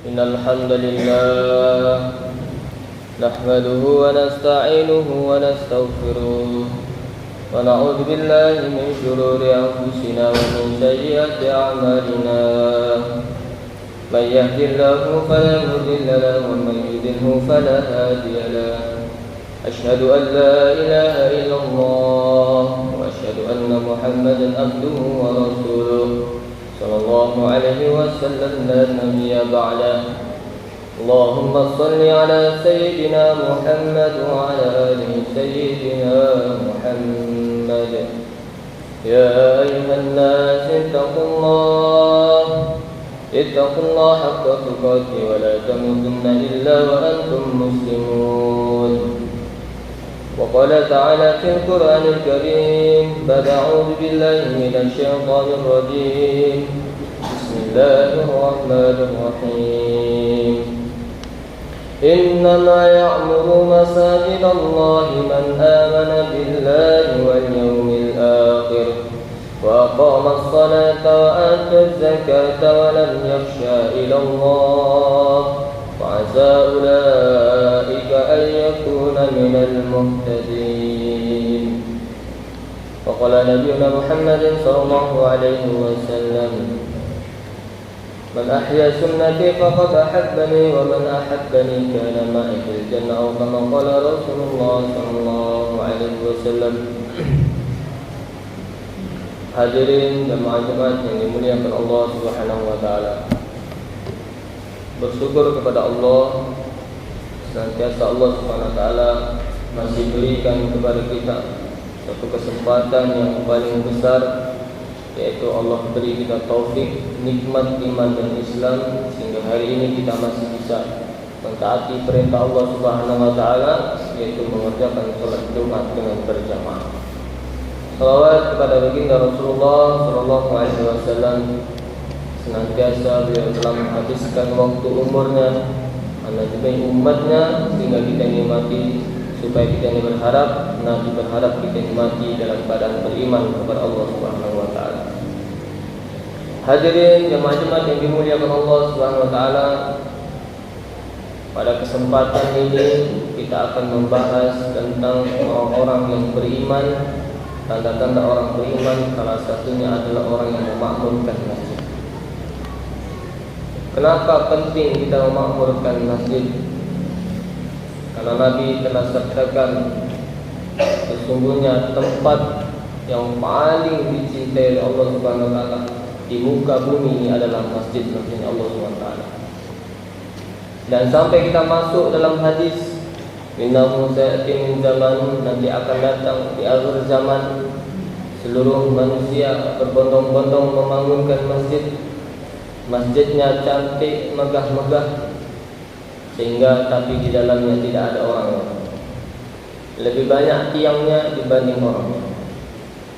إن الحمد لله نحمده ونستعينه ونستغفره ونعوذ بالله من شرور أنفسنا ومن سيئات أعمالنا من يهد الله فلا مضل له ومن يضلل فلا هادي له أشهد أن لا إله إلا الله وأشهد أن محمدا عبده ورسوله صلى الله عليه وسلم لا نبي بعده اللهم صل على سيدنا محمد وعلى آل سيدنا محمد يا أيها الناس اتقوا الله حق تقاته ولا تموتن إلا وأنتم مسلمون وقال تعالى في القرآن الكريم بعد أعوذ بالله من الشيطان الرجيم بسم الله الرحمن الرحيم إنما يعمر مساجد الله من آمن بالله واليوم الآخر وأقام الصلاة وآتى الزكاة ولم يخشى إلى الله وعسى أولئك أن يكون من المهتدين وقال نبينا محمد صلى الله عليه وسلم من أحيا سنتي فقد أحبني ومن أحبني كان معي في الجنة أو كما قال رسول الله صلى الله عليه وسلم. Hadirin jemaah-jemaah yang dimuliakan Allah Subhanahu wa taala. Bersyukur kepada Allah senantiasa Allah Subhanahu wa taala masih berikan kepada kita satu kesempatan yang paling besar, yaitu Allah beri kita taufik, nikmat iman dan Islam, sehingga hari ini kita masih bisa mentaati perintah Allah Subhanahu wa taala, yaitu mengerjakan salat Jumat dengan berjamaah. Salawat kepada baginda Rasulullah sallallahu alaihi wasallam, senantiasa beliau telah menghabiskan waktu umurnya menajmai umatnya sehingga kita nikmati, supaya kita ini berharap, Nabi berharap kita nikmati dalam keadaan beriman kepada Allah Subhanahu wa taala. Hadirin jemaah-jemaah yang dimuliakan Allah Subhanahu wa taala, pada kesempatan ini kita akan membahas tentang orang-orang yang beriman. Tanda-tanda orang beriman salah satunya adalah orang yang memakmurkan masjid. Kenapa penting kita memakmurkan masjid? Karena Nabi telah sabdakan, sesungguhnya tempat yang paling dicintai Allah Subhanahu wa taala di muka bumi ini adalah masjid-masjid Allah Subhanahu wa taala. Dan sampai kita masuk dalam hadis, innahu sayati min zaman, nanti akan datang di akhir zaman seluruh manusia berbondong-bondong membangunkan masjid. Masjidnya cantik, megah-megah, sehingga tapi di dalamnya tidak ada orang. Lebih banyak tiangnya dibanding orangnya.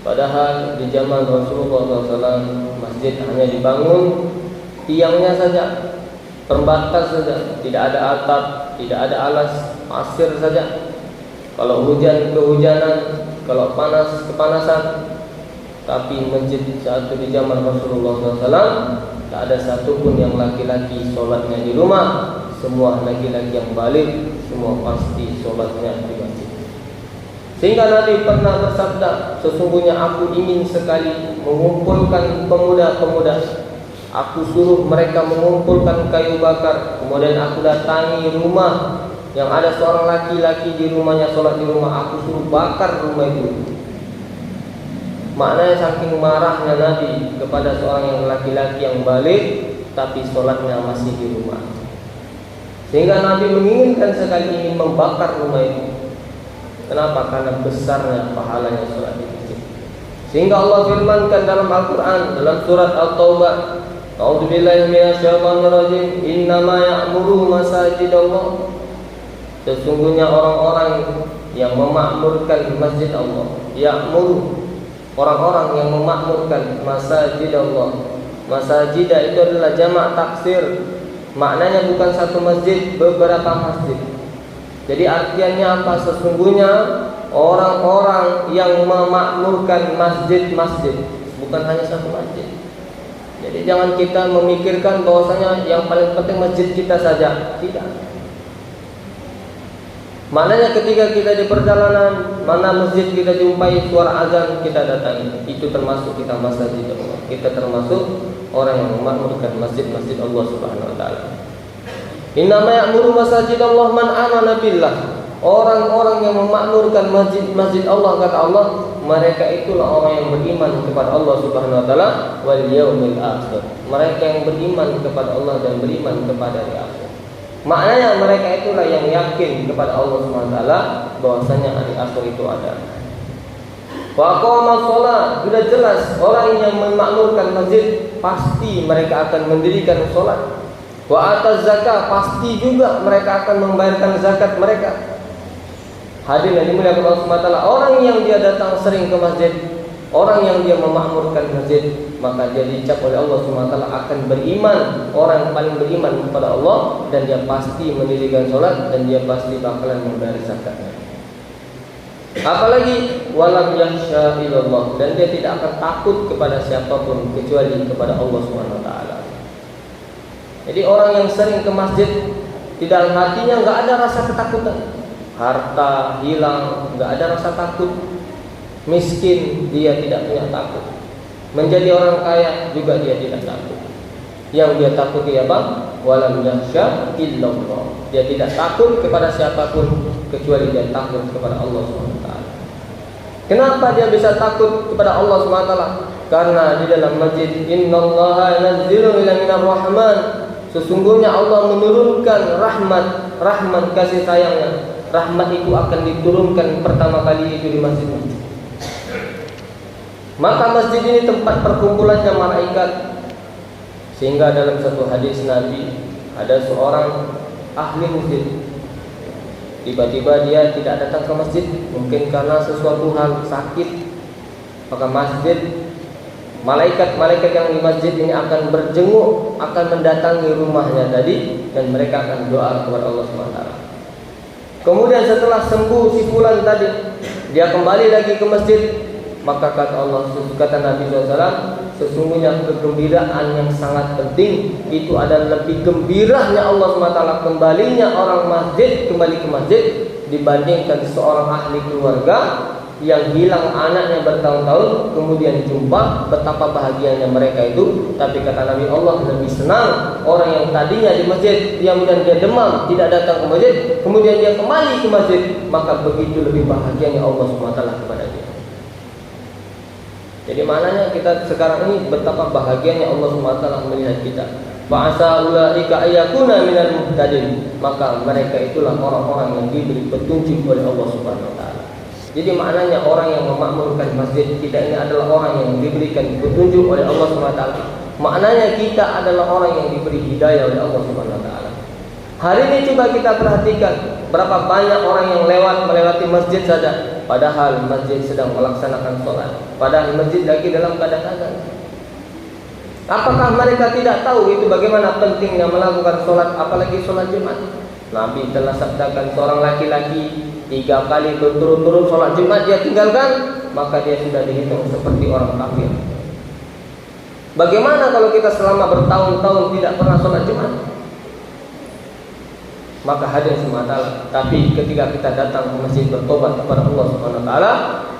Padahal di zaman Rasulullah SAW masjid hanya dibangun tiangnya saja, pembatas saja, tidak ada atap, tidak ada alas, pasir saja. Kalau hujan kehujanan, kalau panas kepanasan. Tapi masjid saat itu di zaman Rasulullah SAW tak ada satupun yang laki-laki sholatnya di rumah. Semua laki-laki yang balik, semua pasti sholatnya di masjid. Sehingga Nabi pernah bersabda, sesungguhnya aku ingin sekali mengumpulkan pemuda-pemuda. Aku suruh mereka mengumpulkan kayu bakar, kemudian aku datangi rumah yang ada seorang laki-laki di rumahnya sholat di rumah, aku suruh bakar rumah itu. Maknanya saking marahnya Nabi kepada seorang yang laki-laki yang balik tapi sholatnya masih di rumah, sehingga Nabi menginginkan sekali ingin membakar rumah itu. Kenapa? Karena besarnya pahalanya sholat di masjid. Sehingga Allah firmankan dalam Al-Quran, dalam surat At-Taubah, a'udzubillahi minasyaitonirrajim, innama ya'muru masajidallah, sesungguhnya orang-orang yang memakmurkan masjid Allah. Ya'muru, orang-orang yang memakmurkan masjid Allah. Masjid itu adalah jamak taksir, maknanya bukan satu masjid, beberapa masjid. Jadi artinya apa? Sesungguhnya orang-orang yang memakmurkan masjid-masjid, bukan hanya satu masjid. Jadi Jadi jangan kita memikirkan bahwasanya yang paling penting masjid kita saja. Tidak. Maknanya ketika kita di perjalanan, mana masjid kita jumpai suara azan, kita datangi. Itu termasuk kita masjid Allah. Kita termasuk orang yang memakmurkan masjid-masjid Allah Subhanahu wa taala. Innama ya'muru masajid Allah man amana billah. Orang-orang yang memakmurkan masjid-masjid Allah, kata Allah, mereka itulah orang yang beriman kepada Allah Subhanahu wa taala wal yaumil akhir. Mereka yang beriman kepada Allah dan beriman kepada hari akhir. Maknanya mereka itulah yang yakin kepada Allah Subhanahu wa taala bahwasanya hari akhir itu ada. Wa aqama shalah, sudah jelas orang yang memakmurkan masjid pasti mereka akan mendirikan salat. Wa ataz zakah, pasti juga mereka akan membayarkan zakat mereka. Hadirin yang dimuliakan Allah Subhanahu wa taala, orang yang dia datang sering ke masjid, orang yang dia memakmurkan masjid, maka dia dicap oleh Allah Subhanahu wa taala akan beriman, orang yang paling beriman kepada Allah, dan dia pasti mendirikan salat dan dia pasti bakalan membayar zakatnya. Apalagi walam yakhsha illallah, dan dia tidak akan takut kepada siapapun kecuali kepada Allah Subhanahu wa taala. Jadi orang yang sering ke masjid, di dalam hatinya enggak ada rasa ketakutan. Harta hilang, enggak ada rasa takut. Miskin, dia tidak punya takut. Menjadi orang kaya juga dia tidak takut. Yang dia takuti apa? Walam yakhsha illallah. Dia tidak takut kepada siapapun kecuali dia takut kepada Allah SWT. Kenapa dia bisa takut kepada Allah SWT? Karena di dalam masjid, innallaha yanzilu ila minar rahman, sesungguhnya Allah menurunkan rahmat kasih sayangnya. Rahmat itu akan diturunkan pertama kali itu di masjid. Maka masjid ini tempat perkumpulannya malaikat. Sehingga dalam satu hadis Nabi, ada seorang ahli masjid, tiba-tiba dia tidak datang ke masjid, mungkin karena sesuatu hal sakit. Maka masjid, malaikat-malaikat yang di masjid ini akan berjenguk, akan mendatangi rumahnya tadi, dan mereka akan doa kepada Allah SWT. Kemudian setelah sembuh si fulan tadi, dia kembali lagi ke masjid. Maka kata Allah, kata Nabi SAW, sesungguhnya kegembiraan yang sangat penting itu adalah lebih gembiranya Allah SWT kembalinya orang masjid kembali ke masjid dibandingkan seorang ahli keluarga yang hilang anaknya bertahun-tahun kemudian jumpa, betapa bahagianya mereka itu. Tapi kata Nabi, Allah lebih senang orang yang tadinya di masjid, kemudian dia demam, tidak datang ke masjid, kemudian dia kembali ke masjid, maka begitu lebih bahagianya Allah SWT kepada dia. Jadi maknanya kita sekarang ini betapa bahagianya Allah SWT melihat kita. Fa'asa ulaika ayyakuna minal muhtadin, maka mereka itulah orang-orang yang diberi petunjuk oleh Allah Subhanahu wa taala. Jadi maknanya orang yang memakmurkan masjid kita ini adalah orang yang diberikan petunjuk oleh Allah Subhanahu wa taala. Maknanya kita adalah orang yang diberi hidayah oleh Allah Subhanahu wa taala. Hari ini coba kita perhatikan berapa banyak orang yang melewati masjid saja, padahal masjid sedang melaksanakan sholat, padahal masjid lagi dalam keadaan azan. Apakah mereka tidak tahu itu bagaimana pentingnya melakukan sholat, apalagi sholat Jumat? Nabi telah sabdakan seorang laki-laki 3 kali berturut-turut sholat Jumat dia tinggalkan, maka dia sudah dihitung seperti orang kafir. Bagaimana kalau kita selama bertahun-tahun tidak pernah sholat Jumat? Maka hadir semata. Tapi ketika kita datang ke masjid bertobat kepada Allah Subhanahu wa taala,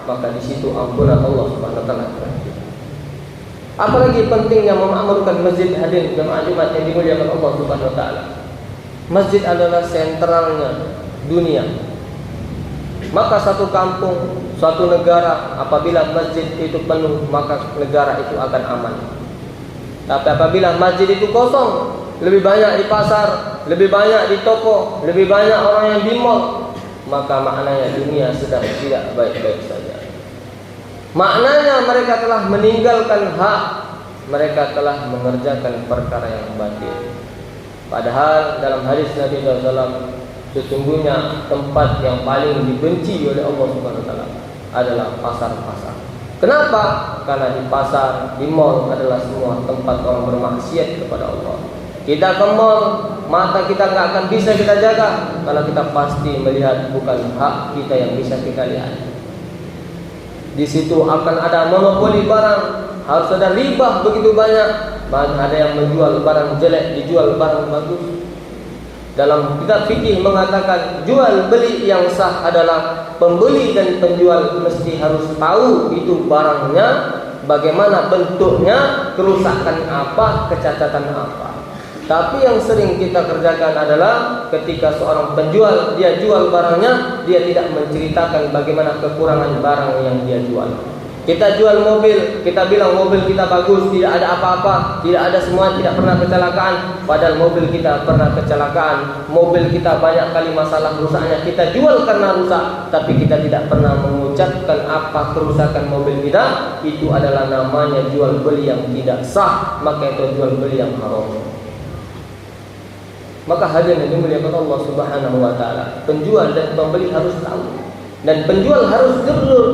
maka di situ ampunan Allah Subhanahu wa taala. Apalagi pentingnya memakmurkan masjid, hadir jemaah Jumat yang dimuliakan Allah Subhanahu wa taala. Masjid adalah sentralnya dunia. Maka satu kampung, suatu negara, apabila masjid itu penuh, maka negara itu akan aman. Tapi apabila masjid itu kosong, lebih banyak di pasar, lebih banyak di toko, lebih banyak orang yang di mall, maka maknanya dunia sedang tidak baik-baik saja. Maknanya mereka telah meninggalkan hak, mereka telah mengerjakan perkara yang batil. Padahal dalam hadis Nabi SAW, sesungguhnya tempat yang paling dibenci oleh Allah Subhanahu wa taala adalah pasar-pasar. Kenapa? Karena di pasar, di mall adalah semua tempat orang bermaksiat kepada Allah. Kita ke mall, mata kita nggak akan bisa kita jaga karena kita pasti melihat bukan hak kita yang bisa kita lihat. Di situ akan ada monopoli barang, harus ada riba begitu banyak. ada yang menjual barang jelek, dijual barang bagus. Dalam kitab fikih mengatakan jual beli yang sah adalah pembeli dan penjual mesti harus tahu itu barangnya, bagaimana bentuknya, kerusakan apa, kecacatan apa. Tapi yang sering kita kerjakan adalah ketika seorang penjual dia jual barangnya, dia tidak menceritakan bagaimana kekurangan barang yang dia jual. Kita jual mobil, kita bilang mobil kita bagus, tidak ada apa-apa, tidak ada semua, tidak pernah kecelakaan. Padahal mobil kita pernah kecelakaan, mobil kita banyak kali masalah rusaknya. Kita jual karena rusak, tapi kita tidak pernah mengucapkan apa kerusakan mobil kita. Itu adalah namanya jual beli yang tidak sah, maka itu jual beli yang haram. Maka hadirin yang dimuliakan Allah Subhanahu wa taala, penjual dan pembeli harus tahu, dan penjual harus jujur.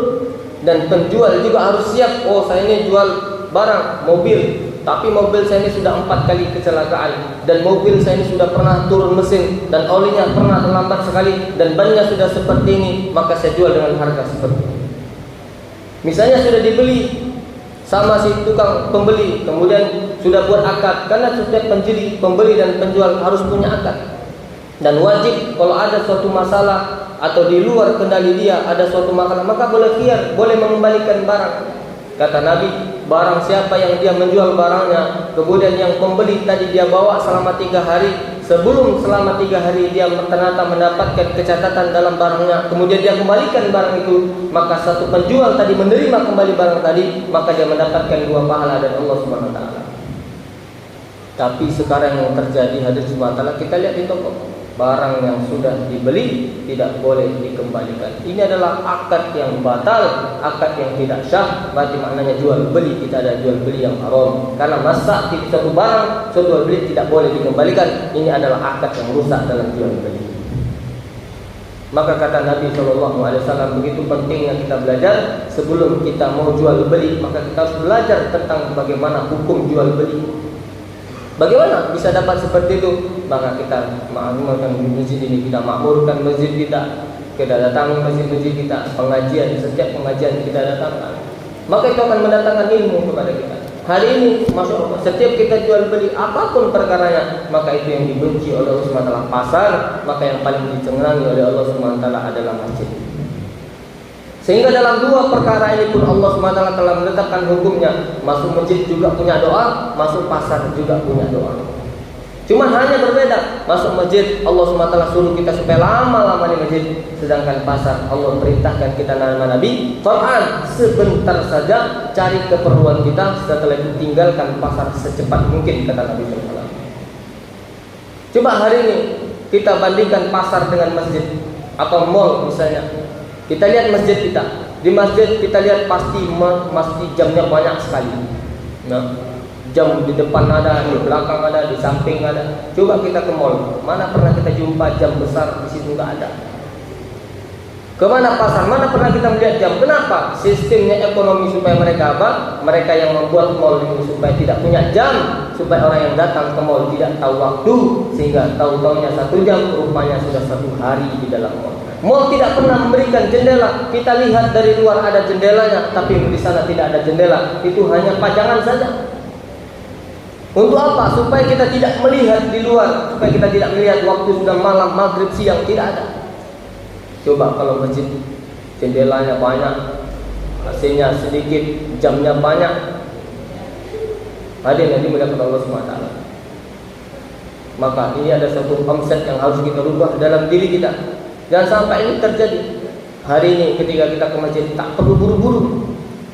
Dan penjual juga harus siap. Oh, saya ini jual barang mobil, tapi mobil saya ini sudah 4 kali kecelakaan, dan mobil saya ini sudah pernah turun mesin, dan olinya pernah terlambat sekali, dan bannya sudah seperti ini, maka saya jual dengan harga seperti ini. Misalnya sudah dibeli sama si tukang pembeli, kemudian sudah buat akad, karena setiap pembeli dan penjual harus punya akad. Dan wajib kalau ada suatu masalah atau di luar kendali dia ada suatu masalah, maka boleh khiyar, boleh mengembalikan barang. Kata Nabi, barang siapa yang dia menjual barangnya, kemudian yang pembeli tadi dia bawa selama 3 hari, sebelum selama 3 hari dia ternyata mendapatkan kecacatan dalam barangnya, kemudian dia kembalikan barang itu, maka satu penjual tadi menerima kembali barang tadi, maka dia mendapatkan 2 pahala dari Allah Subhanahu wa taala. Tapi sekarang yang terjadi hadirin Subhanahu wa taala, kita lihat di toko, barang yang sudah dibeli tidak boleh dikembalikan. Ini adalah akad yang batal, akad yang tidak sah. Berarti maknanya jual beli, kita ada jual beli yang haram. Karena masa suatu barang, suatu jual beli tidak boleh dikembalikan. Ini adalah akad yang rusak dalam jual beli. Maka kata Nabi SAW, begitu pentingnya kita belajar sebelum kita mau jual beli, maka kita harus belajar tentang bagaimana hukum jual beli. Bagaimana bisa dapat seperti itu? Maka kita makmurkan masjid ini, kita makmurkan masjid kita datangi masjid-masjid kita, pengajian, setiap pengajian kita datangkan. Maka itu akan mendatangkan ilmu kepada kita. Hari ini, Masya Allah, setiap kita jual beli apapun perkaranya, maka itu yang dibenci oleh Allah SWT pasar, maka yang paling dicenangi oleh Allah SWT adalah masjid. Sehingga dalam 2 perkara ini pun Allah SWT telah menetapkan hukumnya. Masuk masjid juga punya doa, masuk pasar juga punya doa. Cuma hanya berbeda. Masuk masjid Allah SWT suruh kita supaya lama-lama di masjid, sedangkan pasar Allah perintahkan kita nama Nabi Quran sebentar saja, cari keperluan kita, setelah itu tinggalkan pasar secepat mungkin, kata Nabi SAW. Coba hari ini kita bandingkan pasar dengan masjid atau mall misalnya. Kita lihat masjid kita. Di masjid kita lihat pasti jamnya banyak sekali. Nah, jam di depan ada, di belakang ada, di samping ada. Coba kita ke mall, mana pernah kita jumpa jam besar di situ? Enggak ada. Kemana pasar? Mana pernah kita melihat jam? Kenapa? Sistemnya ekonomi supaya mereka apa? Mereka yang membuat mall ini supaya tidak punya jam, supaya orang yang datang ke mall tidak tahu waktu, sehingga tahu-taunya 1 jam, rupanya sudah 1 hari di dalam mall. Mall tidak pernah memberikan jendela. Kita lihat dari luar ada jendelanya, tapi di sana tidak ada jendela. Itu hanya pajangan saja. Untuk apa? Supaya kita tidak melihat di luar, supaya kita tidak melihat waktu sudah malam, maghrib, siang, tidak ada. Coba kalau masjid jendelanya banyak, AC-nya sedikit, jamnya banyak, hadirin yang dimuliakan Allah SWT. Maka ini ada satu konsep yang harus kita rubah dalam diri kita. Jangan sampai ini terjadi. Hari ini ketika kita ke masjid tak perlu buru-buru.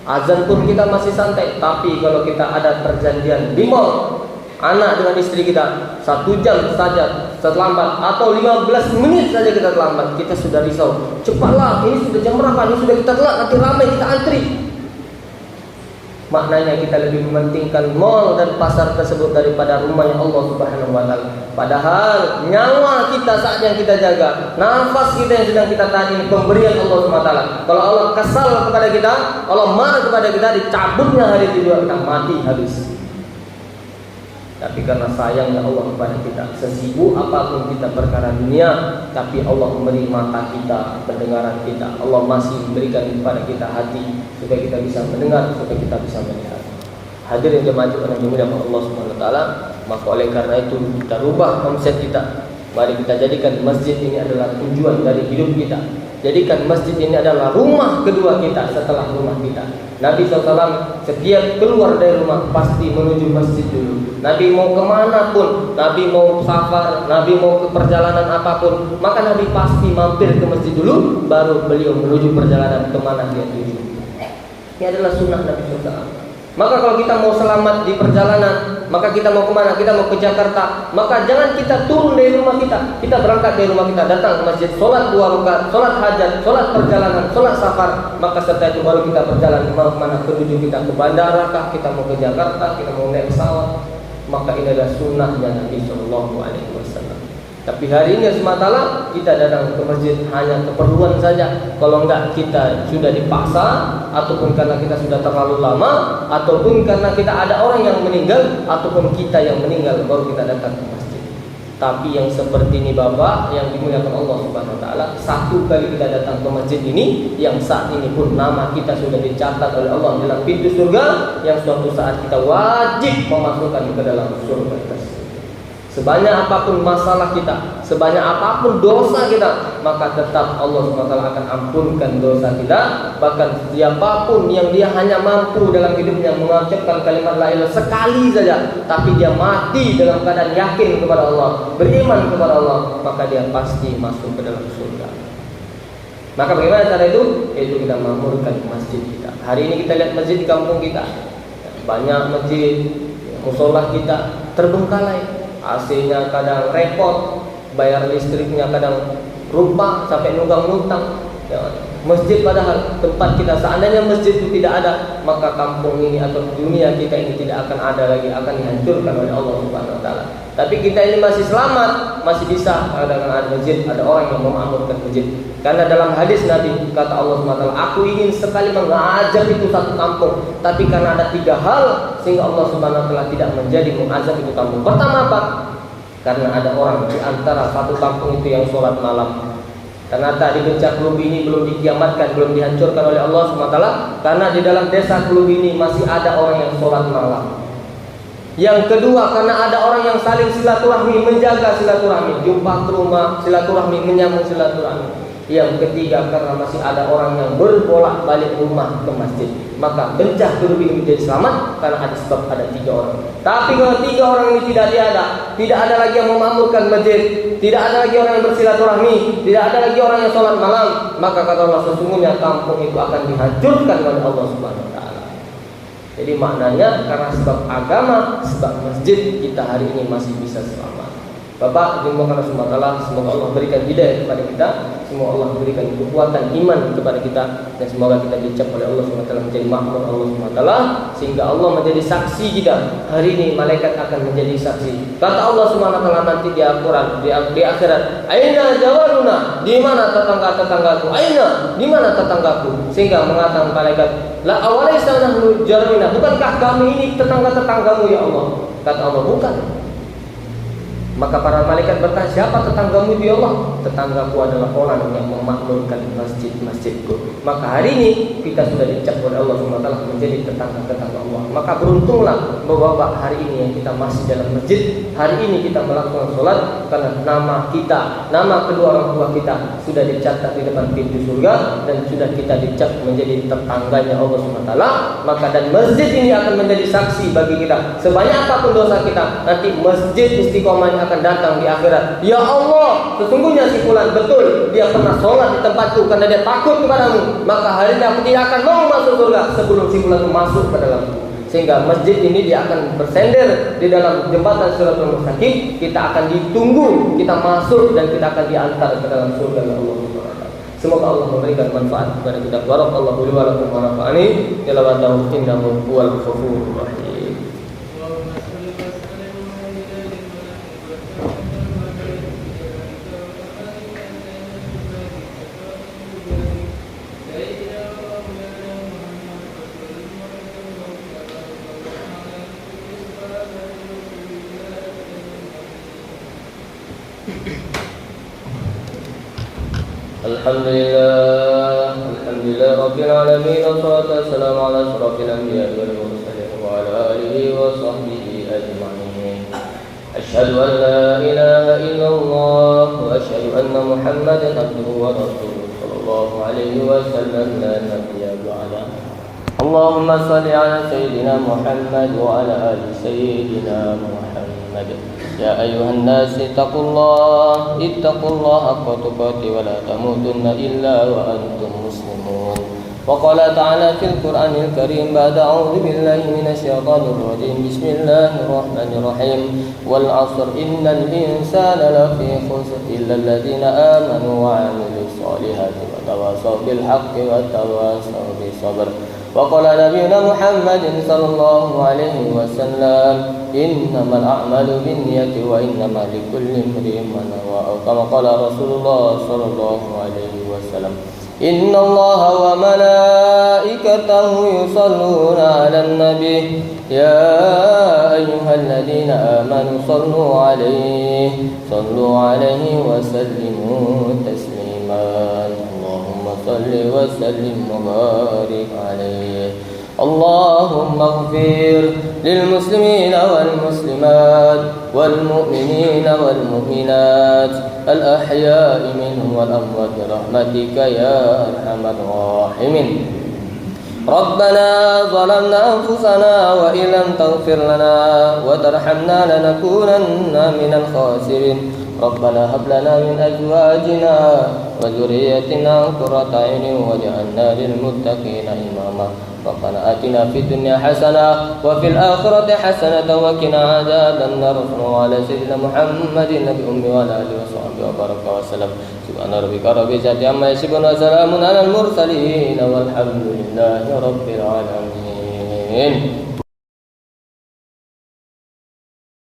Azan pun kita masih santai. Tapi kalau kita ada perjanjian di mall, anak dengan istri kita 1 jam saja terlambat atau 15 menit saja kita terlambat, kita sudah risau. Cepatlah, ini sudah jam berapa? Ini sudah kita telat, nanti ramai kita antri. Maknanya kita lebih mementingkan mall dan pasar tersebut daripada rumahnya Allah Subhanahu wa taala. Padahal nyawa kita saat yang kita jaga, nafas kita yang sedang kita tahan ini pemberian Allah Subhanahu wa taala. Kalau Allah kesal kepada kita, Allah marah kepada kita, dicabutnya hari kedua kita mati habis. Tapi karena sayangnya Allah kepada kita, sesibuk apapun kita perkara dunia, tapi Allah memberi mata kita, pendengaran kita. Allah masih memberikan kepada kita hati supaya kita bisa mendengar, supaya kita bisa melihat. Hadirin jemaah yang dimuliakan Allah Subhanahu wa taala, maka oleh karena itu kita rubah konsep kita. Mari kita jadikan masjid ini adalah tujuan dari hidup kita. Jadikan masjid ini adalah rumah kedua kita setelah rumah kita. Nabi SAW setiap keluar dari rumah pasti menuju masjid dulu. Nabi mau kemana pun, Nabi mau safar, Nabi mau ke perjalanan apapun, maka Nabi pasti mampir ke masjid dulu, baru beliau menuju perjalanan kemana dia tuju. Ini adalah sunnah Nabi SAW. Maka kalau kita mau selamat di perjalanan, maka kita mau kemana? Kita mau ke Jakarta, maka jangan kita turun dari rumah kita. Kita berangkat dari rumah kita, datang ke masjid, sholat 2 rakaat, sholat hajat, sholat perjalanan, sholat safar. Maka setelah itu baru kita berjalan mau kemana? Tujuan kita ke bandara kah? Kita mau ke Jakarta, kita mau naik pesawat. Maka ini adalah sunnahnya Nabi SAW. Tapi hari ini semata kita datang ke masjid hanya keperluan saja. Kalau enggak kita sudah dipaksa, ataupun karena kita sudah terlalu lama, ataupun karena kita ada orang yang meninggal, ataupun kita yang meninggal baru kita datang ke masjid. Tapi yang seperti ini Bapak yang dimuliakan Allah Subhanahu wa taala, satu kali kita datang ke masjid ini, yang saat ini pun nama kita sudah dicatat oleh Allah dalam pintu surga, yang suatu saat kita wajib memasukkan ke dalam surga tersebut. Sebanyak apapun masalah kita, sebanyak apapun dosa kita, maka tetap Allah SWT akan ampunkan dosa kita. Bahkan siapapun yang dia hanya mampu dalam hidupnya mengucapkan kalimat la ilaha sekali saja, tapi dia mati dalam keadaan yakin kepada Allah, beriman kepada Allah, maka dia pasti masuk ke dalam surga. Maka bagaimana cara itu? Yaitu kita makmurkan masjid kita. Hari ini kita lihat masjid di kampung kita, banyak masjid, musola kita terbengkalai. AC-nya kadang repot, bayar listriknya kadang rupa sampai nunggang-nutang. Ya, masjid padahal tempat kita, seandainya masjid itu tidak ada, maka kampung ini atau dunia kita ini tidak akan ada lagi, akan dihancurkan oleh Allah Subhanahu wa taala. Tapi kita ini masih selamat, masih bisa dengan ada masjid, ada orang yang memakmurkan masjid. Karena dalam hadis Nabi kata Allah Subhanahu wa taala, aku ingin sekali mengajak itu satu kampung, tapi karena ada 3 hal sehingga Allah Subhanahu wa taala tidak menjadi mengajak itu kampung. Pertama apa? Karena ada orang di antara satu kampung itu yang sholat malam. Ternyata di Bencak Kelubini belum dikiamatkan, belum dihancurkan oleh Allah SWT. Karena di dalam desa Kelubini masih ada orang yang sholat malam. Yang kedua, karena ada orang yang saling silaturahmi, menjaga silaturahmi, jumpa ke rumah, silaturahmi, menyambung silaturahmi. Yang ketiga, karena masih ada orang yang berbolak-balik rumah ke masjid. Maka Bencak Kelubini menjadi selamat karena ada sebab ada 3 orang. Tapi kalau 3 orang ini tidak ada lagi yang memakmurkan masjid, tidak ada lagi orang yang bersilaturahmi, tidak ada lagi orang yang sholat malam, maka kata Allah sesungguhnya kampung itu akan dihancurkan oleh Allah Subhanahu wa taala. Jadi maknanya karena sebab agama, sebab masjid kita hari ini masih bisa selamat. Bapak, dimuliakan Allah Subhanahu wa taala, semoga Allah berikan hidayah kepada kita, semoga Allah berikan kekuatan iman kepada kita, dan semoga kita dicap oleh Allah Subhanahu wa taala menjadi makmur Allah Subhanahu wa taala, sehingga Allah menjadi saksi kita. Hari ini malaikat akan menjadi saksi. Kata Allah Subhanahu wa taala nanti di Al-Qur'an, di akhirat, "Aina jawaruna?" Di mana tetangga-tetanggaku? Aina? Di mana tetanggaku? Sehingga mengatakan malaikat, "La awalaysa nahnu jarina?" Bukankah kami ini tetangga-tetanggamu ya Allah? Kata Allah, bukan. Maka para malaikat bertanya, siapa tetanggamu itu ya Allah? Tetanggaku adalah orang yang memakmurkan masjid-masjidku. Maka hari ini kita sudah dicap oleh Allah SWT menjadi tetangga-tetangga Allah. Maka beruntunglah bahwa hari ini yang kita masih dalam masjid, hari ini kita melakukan sholat, karena nama kita, nama kedua orang tua kita sudah dicatat di depan pintu surga, dan sudah kita dicap menjadi tetangganya Allah SWT. Maka dan masjid ini akan menjadi saksi bagi kita. Sebanyak apapun dosa kita, nanti masjid istiqomahnya akan datang di akhirat. Ya Allah, sesungguhnya si fulan betul dia pernah sholat di tempatku karena dia takut kepadamu, maka hari ini aku tidak akan mau masuk surga sebelum si fulan itu masuk ke dalamku. Sehingga masjid ini dia akan bersender di dalam jembatan Siratul Mustaqim. Kita akan ditunggu, kita masuk dan kita akan diantar ke dalam surga Allah SWT. Semoga Allah memberikan manfaat kepada kita. Barakallahu li wa lakum wa nafa'ani tilawatahu innahu huwal ghafurur rahim. Alhamdulillah Rabbil Alamin. Wassalatu wassalamu ala asyrafil anbiya'i wal mursalin wa ala alihi وصحبه أجمعين. أشهد أن لا إله إلا الله وأشهد أن محمدا عبده ورسوله صلى الله عليه وسلم لا نبي بعده. اللهم صل على سيدنا محمد وعلى آل سيدنا محمد. يا أيها الناس اتقوا الله حق تقاته ولا تموتن إلا وأنتم مسلمون. وقال تعالى في القرآن الكريم بعد أعوذ بالله من الشيطان الرجيم بسم الله الرحمن الرحيم والعصر إن الإنسان لفي خسر إلا الذين آمنوا وعملوا الصالحات وتواصوا بالحق وتواصوا بالصبر. وقال نبينا محمد صلى الله عليه وسلم إنما الأعمال بالنية وإنما لكل امرئ ما نوى أو كما قال رسول الله صلى الله عليه وسلم إن الله وملائكته يصلون على النبي يا أيها الذين آمنوا صلوا عليه وسلموا تسليما. اللهم صل وسلم وبارك عليه. اللهم اغفر للمسلمين والمسلمات والمؤمنين والمؤمنات الأحياء منهم والأموات برحمتك يا أرحم الراحمين. ربنا ظلمنا أنفسنا وإن لم تغفر لنا وترحمنا لنكونن من الخاسرين. ربنا هب لنا من أزواجنا وذريتنا قرة أعين واجعلنا للمتقين إماما. ربنا آتنا في الدنيا حسنة وفي الآخرة حسنة وقنا عذاب النار. وعلى سيدنا محمد النبي الأمي وعلى آله وصحبه وبارك وسلم. سبحان ربك رب العزة عما يصفون وسلام على المرسلين والحمد لله رب العالمين.